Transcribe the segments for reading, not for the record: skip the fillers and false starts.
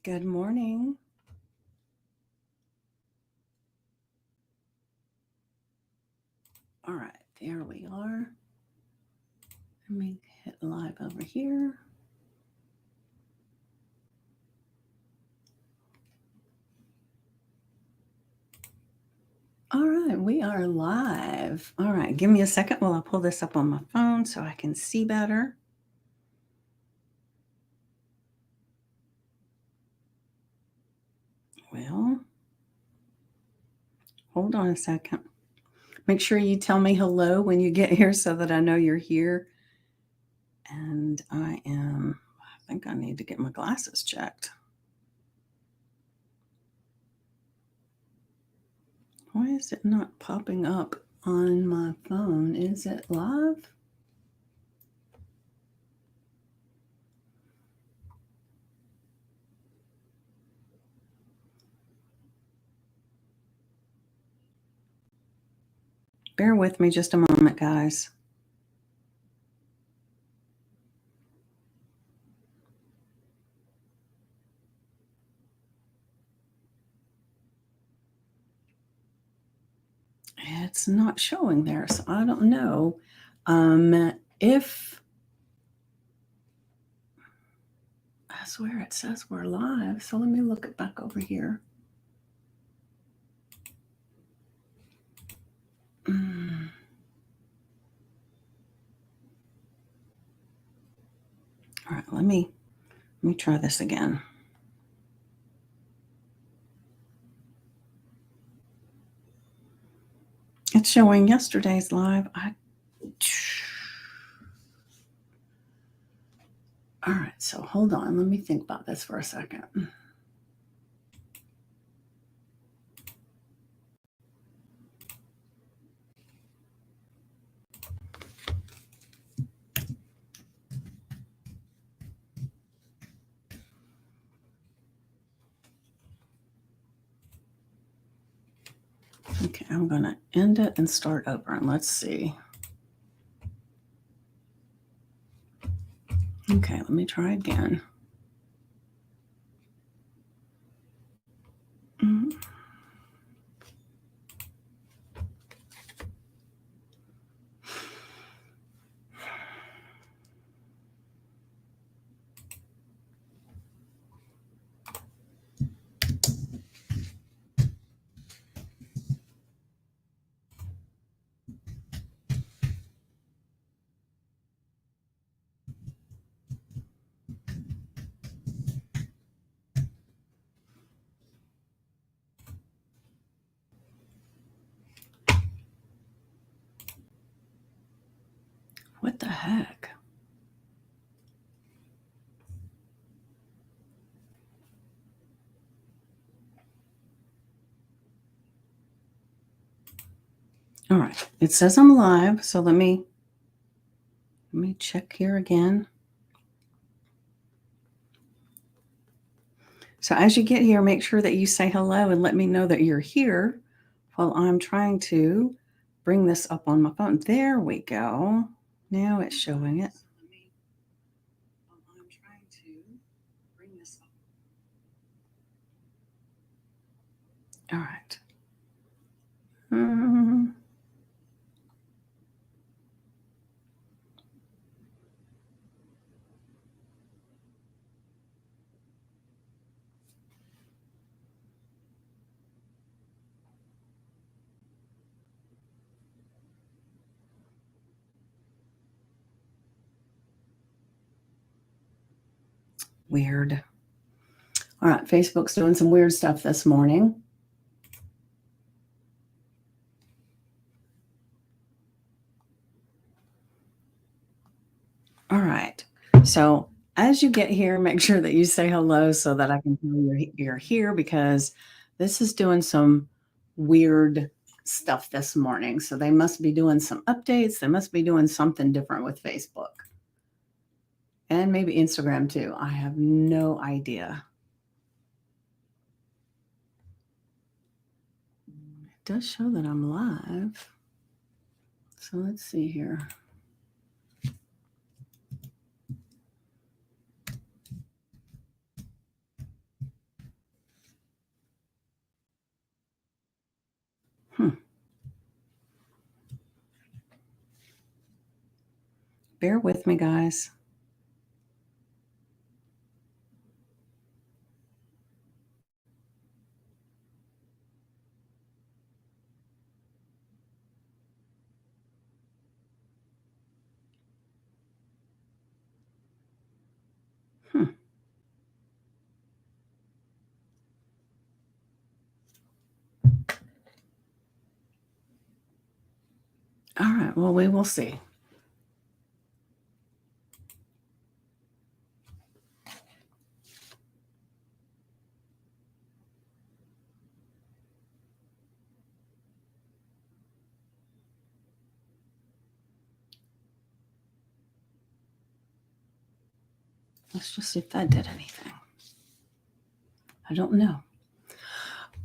Good morning. All right, there we are. Let me hit live over here. All right, we are live. All right, give me a second while I pull this up on my phone so I can see better. Well, hold on a second. Make sure you tell me hello when you get here so that I know you're here. And I think I need to get my glasses checked. Why is it not popping up on my phone? Is it live? Bear with me just a moment, guys. It's not showing there, so I don't know if I swear it says we're live. So let me look it back over here. All right, let me try this again. It's showing yesterday's live. All right, so hold on. Let me think about this for a second. Okay, I'm going to end it and start over, and let's see. Okay, let me try again. What the heck? All right, it says I'm live, so let me check here again. So as you get here, make sure that you say hello and let me know that you're here while I'm trying to bring this up on my phone. There we go. Now it's showing it. All right. Weird. All right, Facebook's doing some weird stuff this morning. All right. So as you get here, make sure that you say hello so that I can tell you're here, because this is doing some weird stuff this morning. So they must be doing some updates. They must be doing something different with Facebook. And maybe Instagram too. I have no idea. It does show that I'm live. So let's see here. Bear with me, guys. Hmm. All right. Well, we will see. Let's just see if that did anything. I don't know.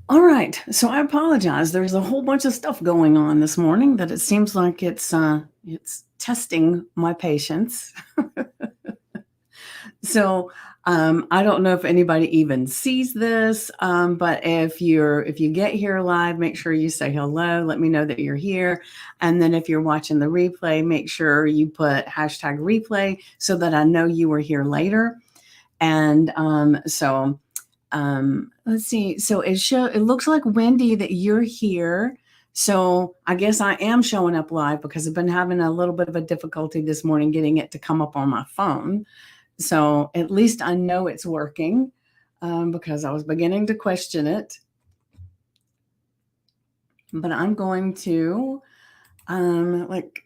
All right. So I apologize. There's a whole bunch of stuff going on this morning that it seems like it's testing my patience. So I don't know if anybody even sees this, but if you get here live, make sure you say hello. Let me know that you're here, and then if you're watching the replay, make sure you put hashtag replay so that I know you were here later. And let's see. So it looks like, Wendy, that you're here. So I guess I am showing up live because I've been having a little bit of a difficulty this morning getting it to come up on my phone. So at least I know it's working, because I was beginning to question it. But I'm going to, like,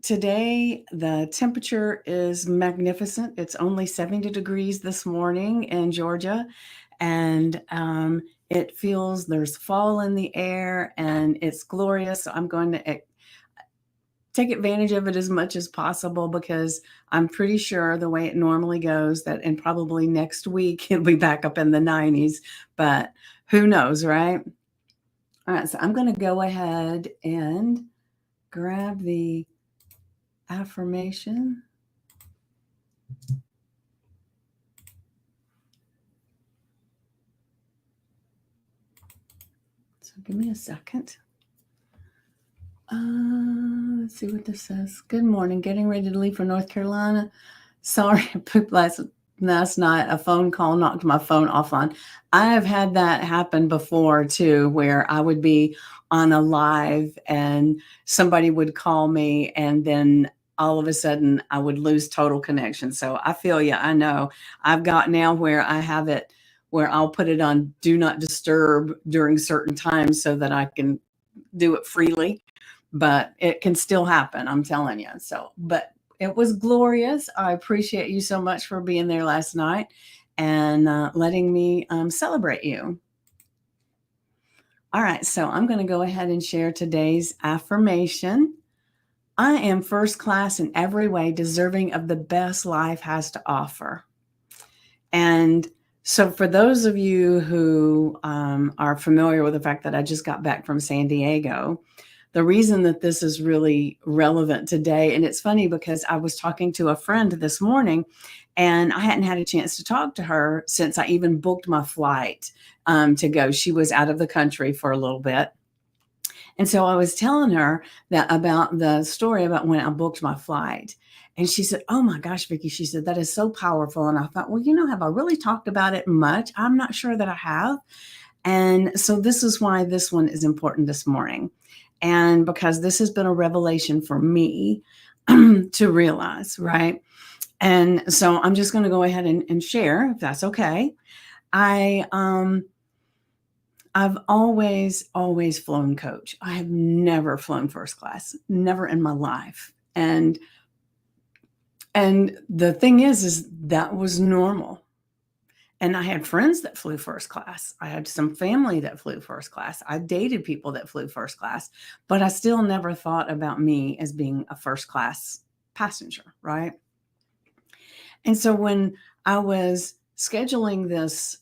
today, the temperature is magnificent. It's only 70 degrees this morning in Georgia. And it feels there's fall in the air and it's glorious. So I'm going to take advantage of it as much as possible, because I'm pretty sure the way it normally goes that and probably next week it'll be back up in the 90s, but who knows, right? All right, so I'm going to go ahead and grab the affirmation. So give me a second. Let's see what this says. Good morning. Getting ready to leave for North Carolina. Sorry, I pooped last night. A phone call knocked my phone offline. I have had that happen before too, where I would be on a live and somebody would call me, and then all of a sudden I would lose total connection. So I feel you. I know. I've got now where I have it where I'll put it on do not disturb during certain times so that I can do it freely, but it can still happen. I'm telling you. So, but it was glorious. I appreciate you so much for being there last night and letting me celebrate you. All right. So I'm going to go ahead and share today's affirmation. I am first class in every way, deserving of the best life has to offer. And so, for those of you who are familiar with the fact that I just got back from San Diego, the reason that this is really relevant today, and it's funny because I was talking to a friend this morning and I hadn't had a chance to talk to her since I even booked my flight to go. She was out of the country for a little bit. And so I was telling her that about the story about when I booked my flight. And she said, "Oh my gosh, Vicki," she said, "that is so powerful." And I thought, well, have I really talked about it much? I'm not sure that I have. And so this is why this one is important this morning. And because this has been a revelation for me to realize, right? And so I'm just going to go ahead and share, if that's okay. I've always flown coach. I have never flown first class, never in my life. And the thing is that was normal. And I had friends that flew first class. I had some family that flew first class. I dated people that flew first class, but I still never thought about me as being a first class passenger, right? And so when I was scheduling this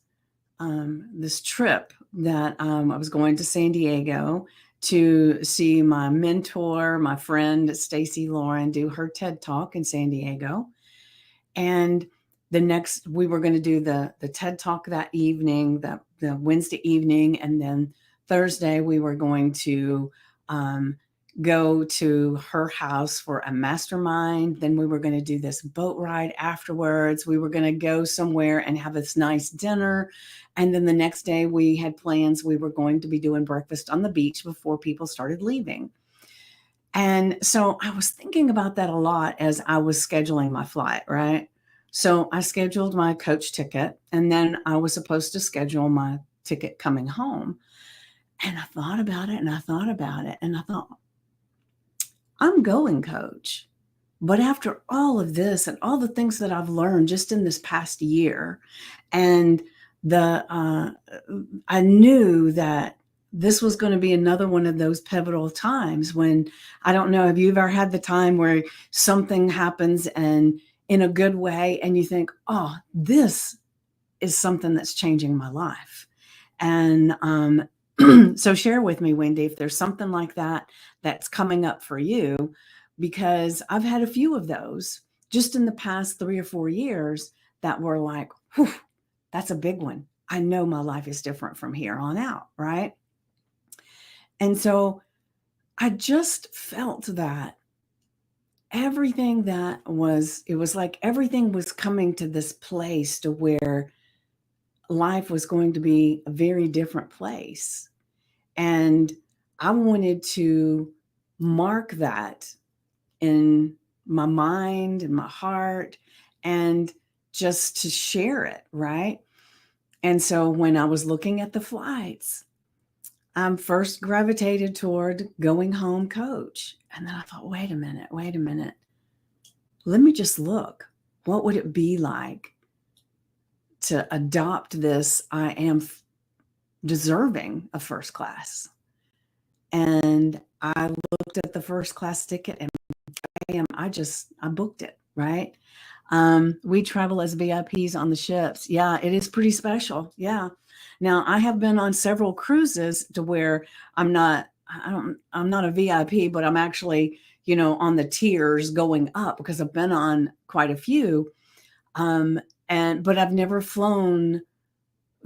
trip that I was going to San Diego to see my mentor, my friend Stacy Lauren, do her TED Talk in San Diego. And we were going to do the TED Talk that evening, the Wednesday evening, and then Thursday we were going to go to her house for a mastermind. Then we were going to do this boat ride afterwards. We were going to go somewhere and have this nice dinner. And then the next day we had plans. We were going to be doing breakfast on the beach before people started leaving. And so I was thinking about that a lot as I was scheduling my flight, right? So I scheduled my coach ticket, and then I was supposed to schedule my ticket coming home. And I thought about it and I thought about it and I thought, I'm going, coach. But after all of this and all the things that I've learned just in this past year, and I knew that this was going to be another one of those pivotal times when, I don't know, have you ever had the time where something happens and in a good way, and you think, oh, this is something that's changing my life. And so share with me, Wendy, if there's something like that that's coming up for you, because I've had a few of those just in the past 3 or 4 years that were like, whew, that's a big one. I know my life is different from here on out, right? And so I just felt that it was like everything was coming to this place to where life was going to be a very different place. And I wanted to mark that in my mind and my heart and just to share it, right? And so when I was looking at the flights, I'm first gravitated toward going home, coach. And then I thought, wait a minute. Let me just look. What would it be like to adopt this? I am deserving of first class. And I looked at the first class ticket and I booked it, right? We travel as VIPs on the ships. Yeah, it is pretty special. Yeah. Now I have been on several cruises to where I'm not a VIP, but I'm actually, on the tiers going up because I've been on quite a few. But I've never flown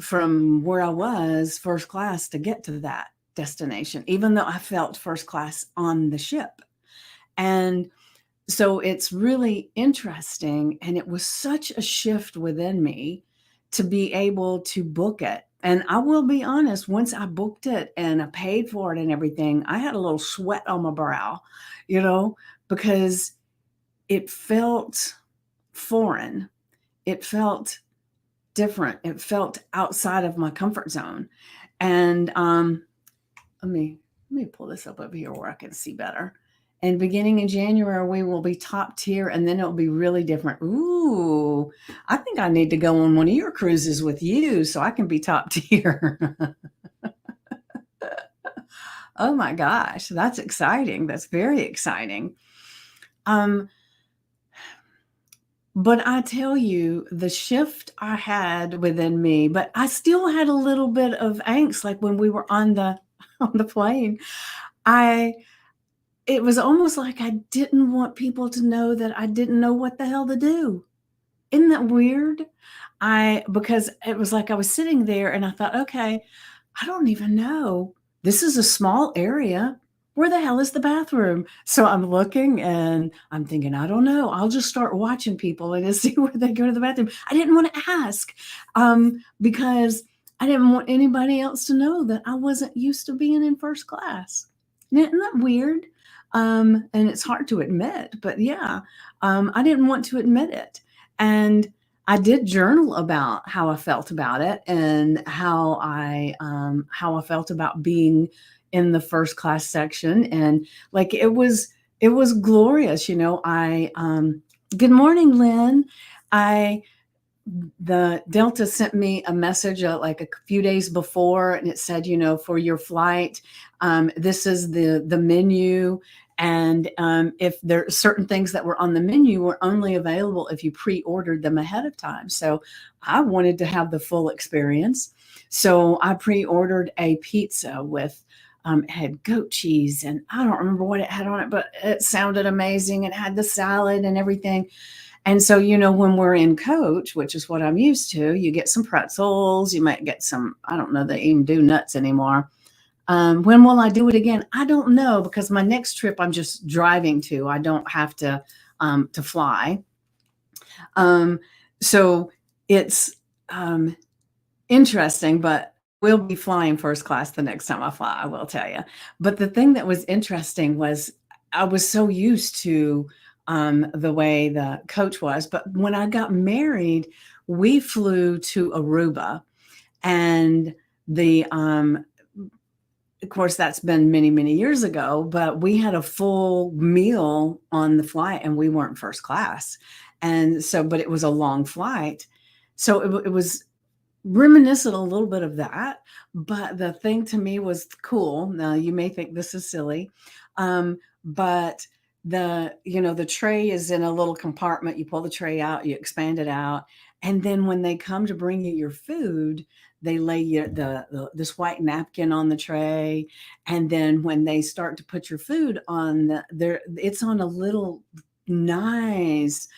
from where I was first class to get to that destination, even though I felt first class on the ship. And so it's really interesting. And it was such a shift within me to be able to book it. And I will be honest, once I booked it and I paid for it and everything, I had a little sweat on my brow, because it felt foreign. It felt different. It felt outside of my comfort zone. And let me pull this up over here where I can see better. And beginning in January, we will be top tier, and then it'll be really different. Ooh, I think I need to go on one of your cruises with you so I can be top tier. Oh my gosh, that's exciting. That's very exciting. But I tell you, the shift I had within me, but I still had a little bit of angst, like when we were on the plane. It was almost like I didn't want people to know that I didn't know what the hell to do. Isn't that weird? Because it was like I was sitting there and I thought, okay, I don't even know. This is a small area. Where the hell is the bathroom? So I'm looking and I'm thinking, I don't know. I'll just start watching people and see where they go to the bathroom. I didn't want to ask because I didn't want anybody else to know that I wasn't used to being in first class. Isn't that weird? And it's hard to admit, but yeah, I didn't want to admit it. And I did journal about how I felt about it and how I felt about being in the first class section. And like, it was glorious. Good morning, Lynn. The Delta sent me a message like a few days before, and it said, for your flight, this is the menu. And if there are certain things that were on the menu were only available if you pre-ordered them ahead of time. So I wanted to have the full experience. So I pre-ordered a pizza with it had goat cheese, and I don't remember what it had on it, but it sounded amazing. It had the salad and everything. And so, when we're in coach, which is what I'm used to, you get some pretzels, you might get some, I don't know, they even do nuts anymore. When will I do it again? I don't know, because my next trip I'm just driving to. I don't have to fly. Um, so it's interesting, but we'll be flying first class the next time I fly, I will tell you. But the thing that was interesting was I was so used to the way the coach was. But when I got married, we flew to Aruba, and the of course, that's been many, many years ago, but we had a full meal on the flight and we weren't first class. And so, but it was a long flight. So it was reminiscent a little bit of that. But the thing to me was cool. Now, you may think this is silly, but the tray is in a little compartment. You pull the tray out, you expand it out, and then when they come to bring you your food, they lay you this white napkin on the tray, and then when they start to put your food on it's on a little nice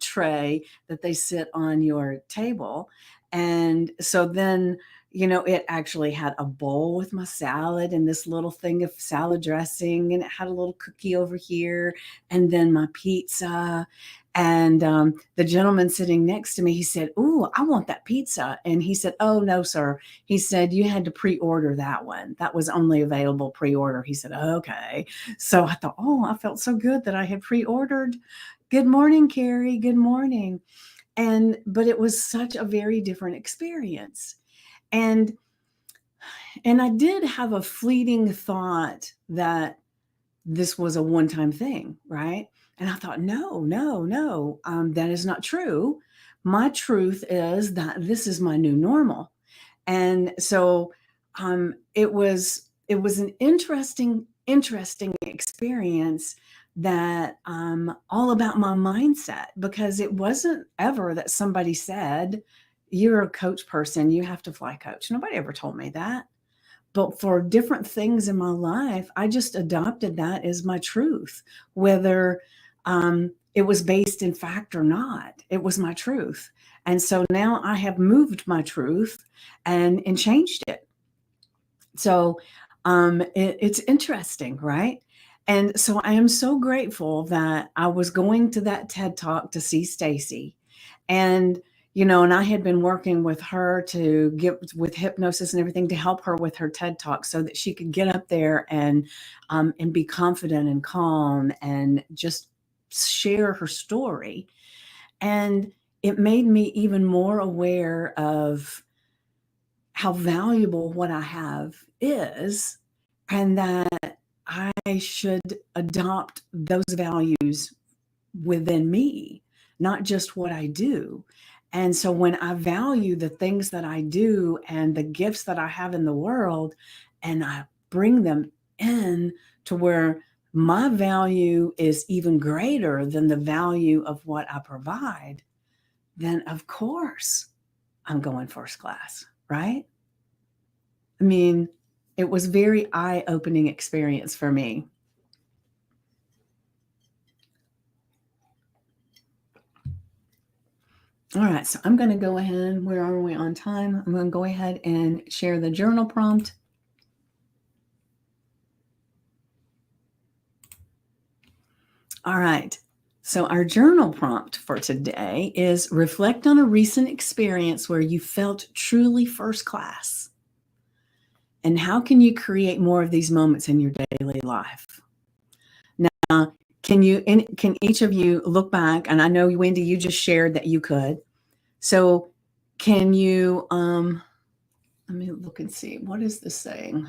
tray that they sit on your table. And so then, it actually had a bowl with my salad and this little thing of salad dressing, and it had a little cookie over here, and then my pizza. And the gentleman sitting next to me, he said, "Ooh, I want that pizza." And he said, "Oh, no, sir." He said, "You had to pre-order that one. That was only available pre-order." He said, "Okay." So I thought, oh, I felt so good that I had pre-ordered. Good morning, Carrie. Good morning. But it was such a very different experience. And I did have a fleeting thought that this was a one-time thing, right? And I thought, no, no, no, that is not true. My truth is that this is my new normal. And so it was an interesting experience, that all about my mindset, because it wasn't ever that somebody said, "You're a coach person, you have to fly coach." Nobody ever told me that. But for different things in my life, I just adopted that as my truth, whether it was based in fact or not. It was my truth. And so now I have moved my truth and changed it. So it's interesting, right? And so I am so grateful that I was going to that TED Talk to see Stacy. And and I had been working with her to get with hypnosis and everything to help her with her TED Talk, so that she could get up there and be confident and calm and just share her story. And it made me even more aware of how valuable what I have is, and that I should adopt those values within me, not just what I do. And so when I value the things that I do and the gifts that I have in the world, and I bring them in to where my value is even greater than the value of what I provide, then of course I'm going first class, right? I mean, it was very eye-opening experience for me. All right, so I'm going to go ahead. Where are we on time? I'm going to go ahead and share the journal prompt. All right, so our journal prompt for today is: reflect on a recent experience where you felt truly first class. And how can you create more of these moments in your daily life? Now, can each of you look back? And I know, Wendy, you just shared that you could. So can you, let me look and see, what is this saying?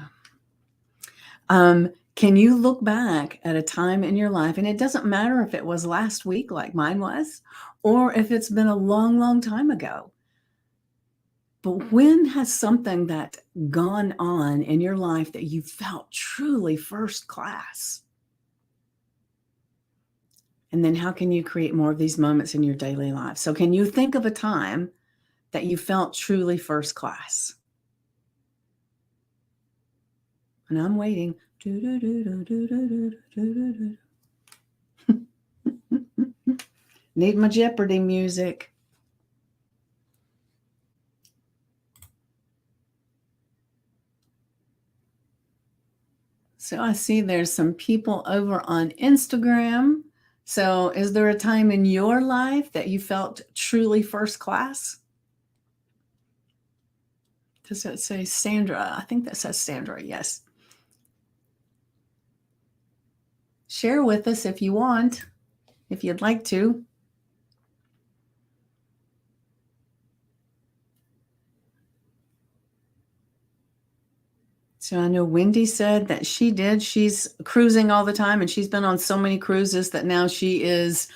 Can you look back at a time in your life, and it doesn't matter if it was last week like mine was, or if it's been a long, long time ago, but when has something that gone on in your life that you felt truly first class? And then how can you create more of these moments in your daily life? So can you think of a time that you felt truly first class? And I'm waiting. Need my Jeopardy music. So I see there's some people over on Instagram. So is there a time in your life that you felt truly first class? Does that say Sandra? I think that says Sandra, yes. Share with us if you want, if you'd like to. So I know Wendy said that she did. She's cruising all the time, and she's been on so many cruises that now she is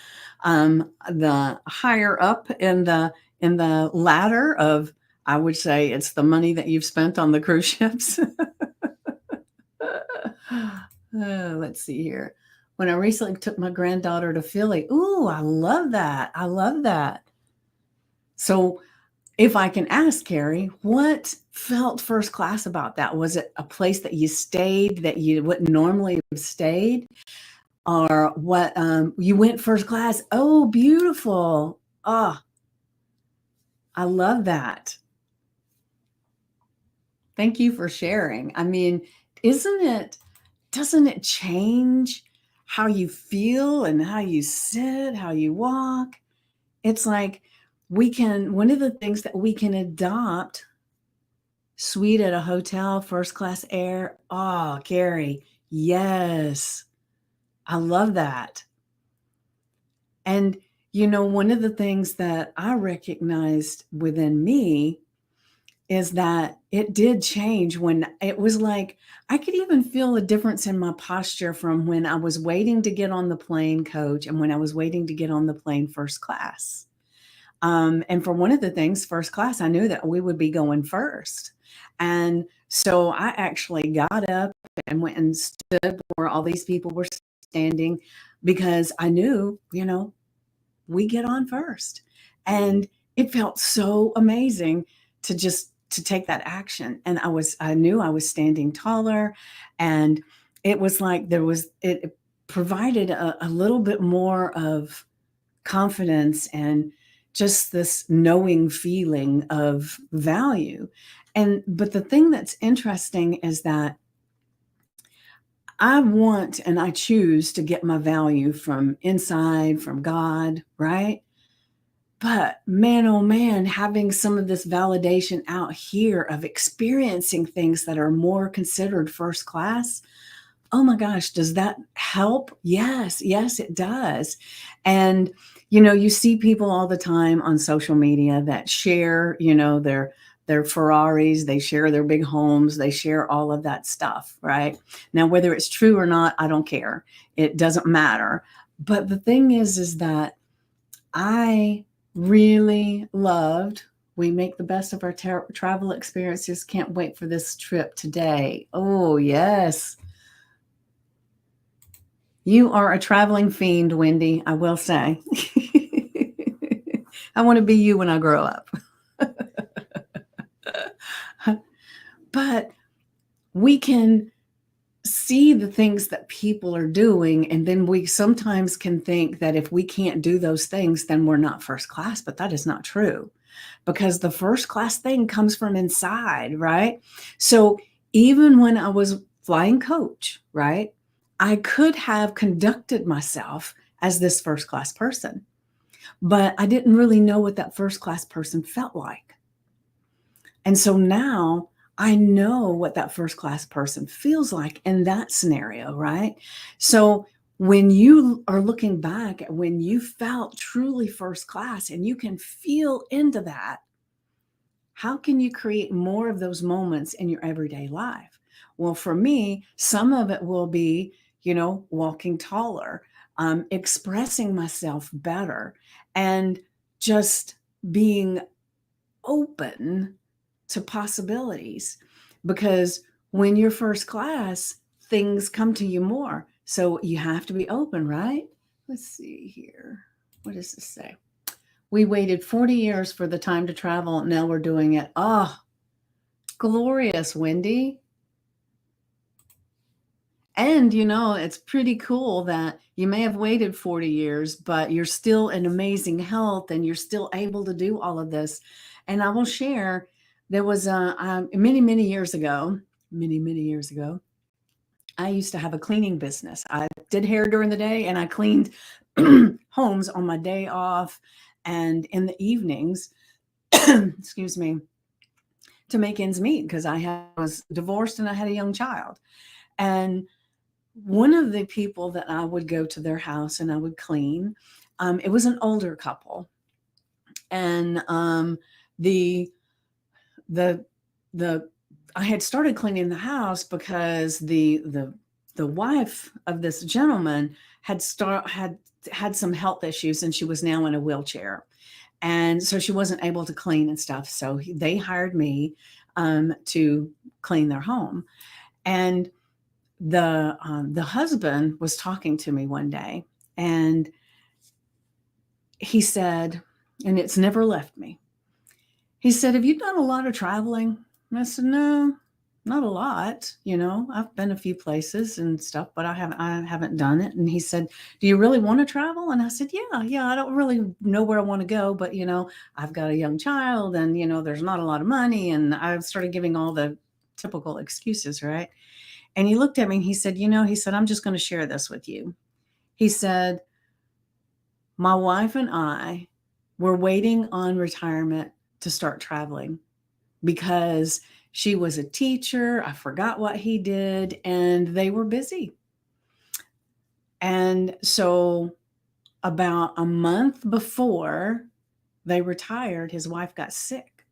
the higher up in the ladder of. I would say it's the money that you've spent on the cruise ships. Let's see here. When I recently took my granddaughter to Philly, ooh, I love that. I love that. So if I can ask, Carrie, what felt first class about that? Was it a place that you stayed that you wouldn't normally have stayed? Or what you went first class? Oh, beautiful. Ah, I love that. Thank you for sharing. I mean, doesn't it change how you feel and how you sit, how you walk? It's like one of the things that we can adopt. Suite at a hotel, first class air. Oh, Gary, yes. I love that. And, one of the things that I recognized within me is that it did change when it was like I could even feel a difference in my posture from when I was waiting to get on the plane, coach, and when I was waiting to get on the plane first class. And for one of the things, first class, I knew that we would be going first. And so I actually got up and went and stood where all these people were standing because I knew, we get on first. And it felt so amazing to take that action. And I knew I was standing taller, and it was like it provided a little bit more of confidence and just this knowing feeling of value. But the thing that's interesting is that I want and I choose to get my value from inside, from God, right? But man, oh man, having some of this validation out here of experiencing things that are more considered first class, oh my gosh, does that help? Yes, yes, it does. And you see people all the time on social media that share, their Ferraris, they share their big homes, they share all of that stuff, right? Now, whether it's true or not, I don't care. It doesn't matter. But the thing is that I really loved. We make the best of our travel experiences. Can't wait for this trip today. Oh, yes. You are a traveling fiend, Wendy, I will say. I want to be you when I grow up. But we can see the things that people are doing, and then we sometimes can think that if we can't do those things, then we're not first class, but that is not true because the first class thing comes from inside, right? So even when I was flying coach, right, I could have conducted myself as this first class person, but I didn't really know what that first class person felt like. And so now I know what that first class person feels like in that scenario, right? So when you are looking back at when you felt truly first class and you can feel into that, how can you create more of those moments in your everyday life? Well, for me, some of it will be, walking taller, expressing myself better, and just being open to possibilities. Because when you're first class, things come to you more. So you have to be open, right? Let's see here. What does this say? We waited 40 years for the time to travel. Now we're doing it. Oh, glorious, Wendy. And it's pretty cool that you may have waited 40 years, but you're still in amazing health and you're still able to do all of this. And I will share, there was many, many years ago, I used to have a cleaning business. I did hair during the day and I cleaned homes on my day off and in the evenings, excuse me, to make ends meet because was divorced and I had a young child. And one of the people that I would go to their house and I would clean, it was an older couple. And the the the I had started cleaning the house because the wife of this gentleman had some health issues and she was now in a wheelchair. And so she wasn't able to clean and stuff. So they hired me to clean their home. And the husband was talking to me one day, and he said, and it's never left me. He said, "Have you done a lot of traveling?" And I said, "No, not a lot. I've been a few places and stuff, but I haven't done it." And he said, "Do you really want to travel?" And I said, "Yeah. I don't really know where I want to go, but I've got a young child, and there's not a lot of money." And I started giving all the typical excuses, right? And he looked at me and he said, "I'm just going to share this with you." He said, "My wife and I were waiting on retirement to start traveling because she was a teacher. I forgot what he did, and they were busy. And so, about a month before they retired, his wife got sick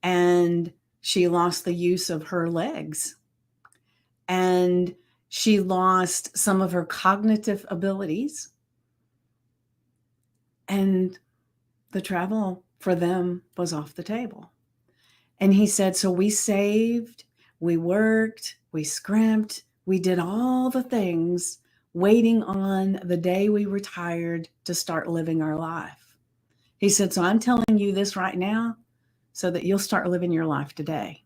and she lost the use of her legs and she lost some of her cognitive abilities. And the travel for them was off the table." And he said, "So we saved, we worked, we scrimped, we did all the things waiting on the day we retired to start living our life." He said, "So I'm telling you this right now so that you'll start living your life today,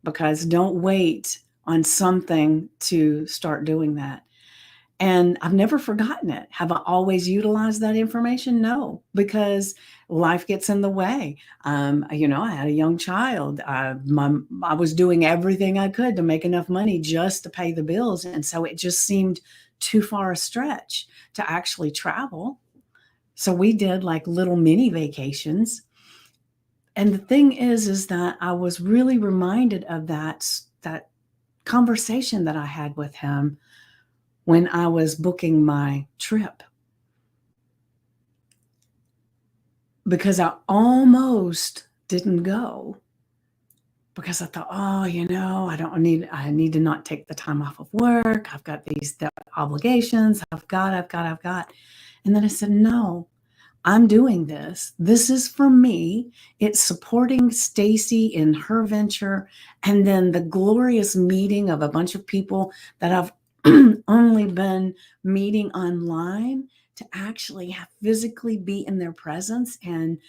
because don't wait on something to start doing that." And I've never forgotten it. Have I always utilized that information? No, because life gets in the way. I had a young child. I was doing everything I could to make enough money just to pay the bills. And so it just seemed too far a stretch to actually travel. So we did like little mini vacations. And the thing is that I was really reminded of that conversation that I had with him when I was booking my trip, because I almost didn't go because I thought, "Oh, I need to not take the time off of work. I've got these obligations. I've got." And then I said, "No, I'm doing this. This is for me. It's supporting Stacy in her venture. And then the glorious meeting of a bunch of people that I've only been meeting online, to actually have physically be in their presence and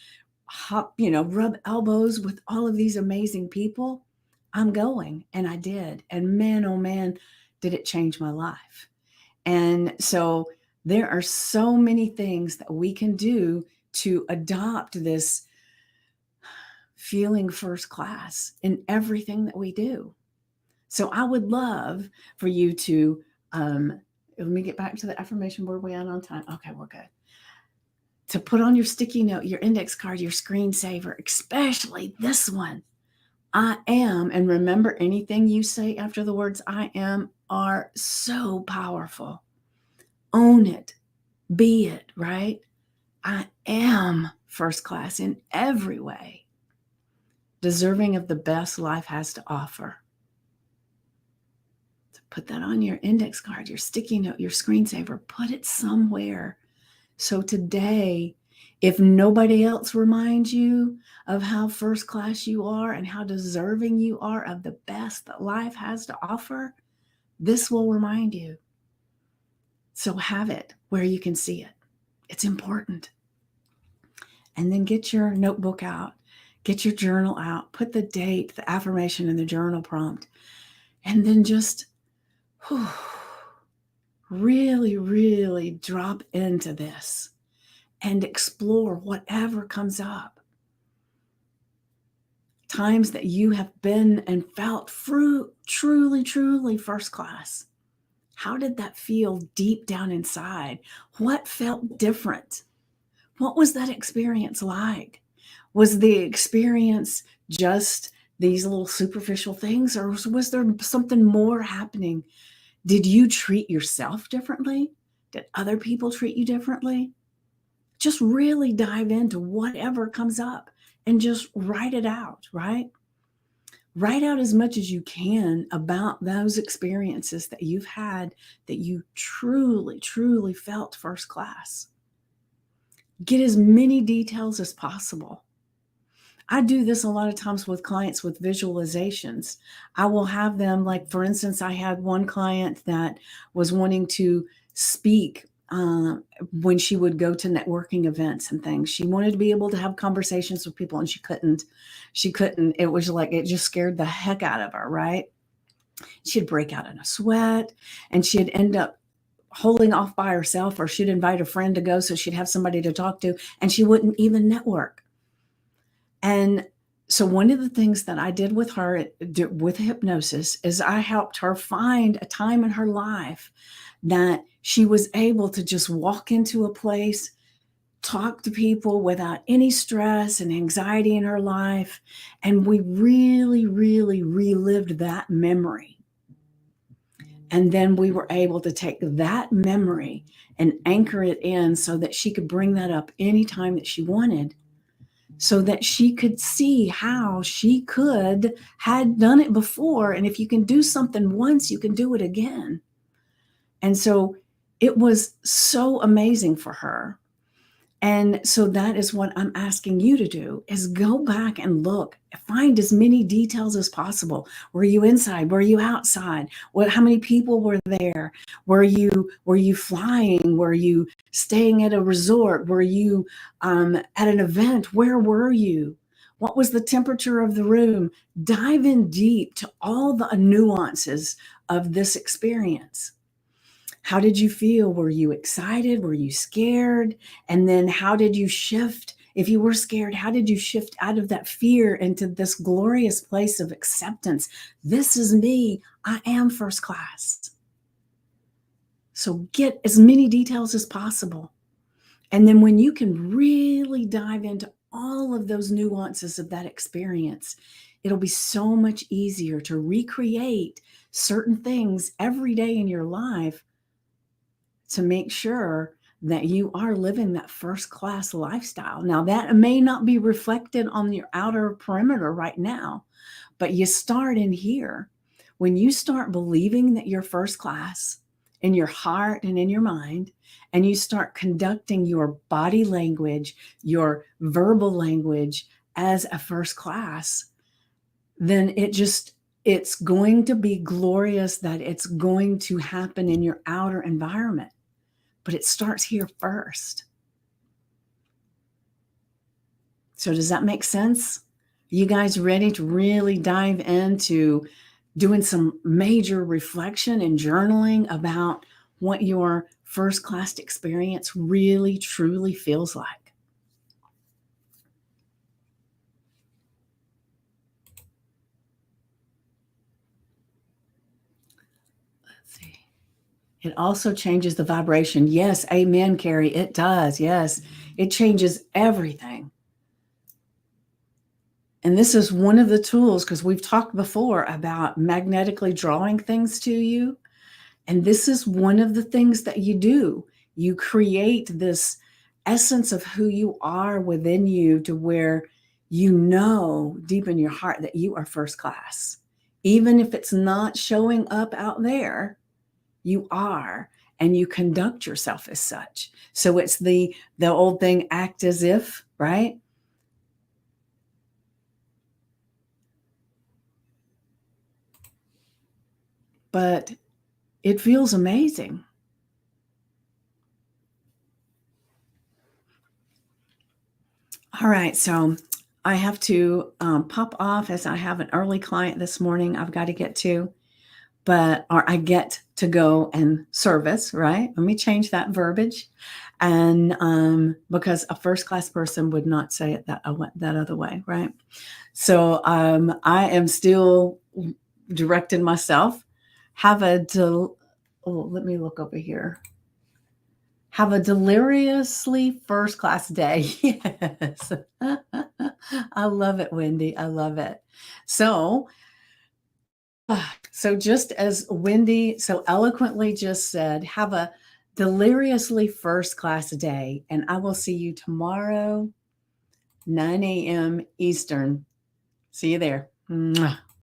rub elbows with all of these amazing people. I'm going." And I did. And man, oh man, did it change my life. And so there are so many things that we can do to adopt this feeling first class in everything that we do. So I would love for you to, let me get back to the affirmation board. We on time? Okay, we're good. To put on your sticky note, your index card, your screensaver, especially this one. I am, and remember, anything you say after the words "I am" are so powerful. Own it. Be it, right? I am first class in every way, deserving of the best life has to offer. So put that on your index card, your sticky note, your screensaver. Put it somewhere. So today, if nobody else reminds you of how first class you are and how deserving you are of the best that life has to offer, this will remind you. So have it where you can see it. It's important. And then get your notebook out, get your journal out, put the date, the affirmation, and the journal prompt. And then just really, really drop into this and explore whatever comes up. times that you have been and felt truly, truly first class. How did that feel deep down inside? What felt different? What was that experience like? Was the experience just these little superficial things, or was there something more happening? Did you treat yourself differently? Did other people treat you differently? Just really dive into whatever comes up and just write it out, right? Write out as much as you can about those experiences that you've had that you truly, truly felt first class. Get as many details as possible. I do this a lot of times with clients with visualizations. I will have them, like, for instance, I had one client that was wanting to speak when she would go to networking events and things. She wanted to be able to have conversations with people, and she couldn't. She couldn't. It was like, it just scared the heck out of her, right? She'd break out in a sweat, and she'd end up holding off by herself, or she'd invite a friend to go so she'd have somebody to talk to, and she wouldn't even network. And so one of the things that I did with her with hypnosis is I helped her find a time in her life that she was able to just walk into a place, talk to people without any stress and anxiety in her life. And we really, really relived that memory. And then we were able to take that memory and anchor it in so that she could bring that up anytime that she wanted, so that she could see how she had done it before. And if you can do something once, you can do it again. And so it was so amazing for her. And so that is what I'm asking you to do, is go back and look, find as many details as possible. Were you inside? Were you outside? How many people were there? Were you flying? Were you staying at a resort? Were you at an event? Where were you? What was the temperature of the room? Dive in deep to all the nuances of this experience. How did you feel? Were you excited? Were you scared? And then how did you shift? If you were scared, how did you shift out of that fear into this glorious place of acceptance? This is me. I am first class. So get as many details as possible. And then when you can really dive into all of those nuances of that experience, it'll be so much easier to recreate certain things every day in your life to make sure that you are living that first class lifestyle. Now, that may not be reflected on your outer perimeter right now, but you start in here. When you start believing that you're first class in your heart and in your mind, and you start conducting your body language, your verbal language as a first class, then it's going to be glorious, that it's going to happen in your outer environment. But it starts here first. So does that make sense? Are you guys ready to really dive into doing some major reflection and journaling about what your first class experience really, truly feels like? Let's see. It also changes the vibration. Yes, amen, Carrie. It does. Yes, it changes everything. And this is one of the tools, because we've talked before about magnetically drawing things to you. And this is one of the things that you do. You create this essence of who you are within you, to where you know deep in your heart that you are first class. Even if it's not showing up out there, you are, and you conduct yourself as such. So it's the old thing, act as if, right? But it feels amazing. All right, so I have to pop off, as I have an early client this morning I've got to get to, or I get to go and service, right? Let me change that verbiage. And because a first class person would not say it that other way, right? So I am still directing myself. Have a let me look over here. Have a deliriously first class day. Yes. I love it, Wendy. I love it. So, so just as Wendy so eloquently just said, have a deliriously first class day. And I will see you tomorrow, 9 a.m. Eastern. See you there. Mwah.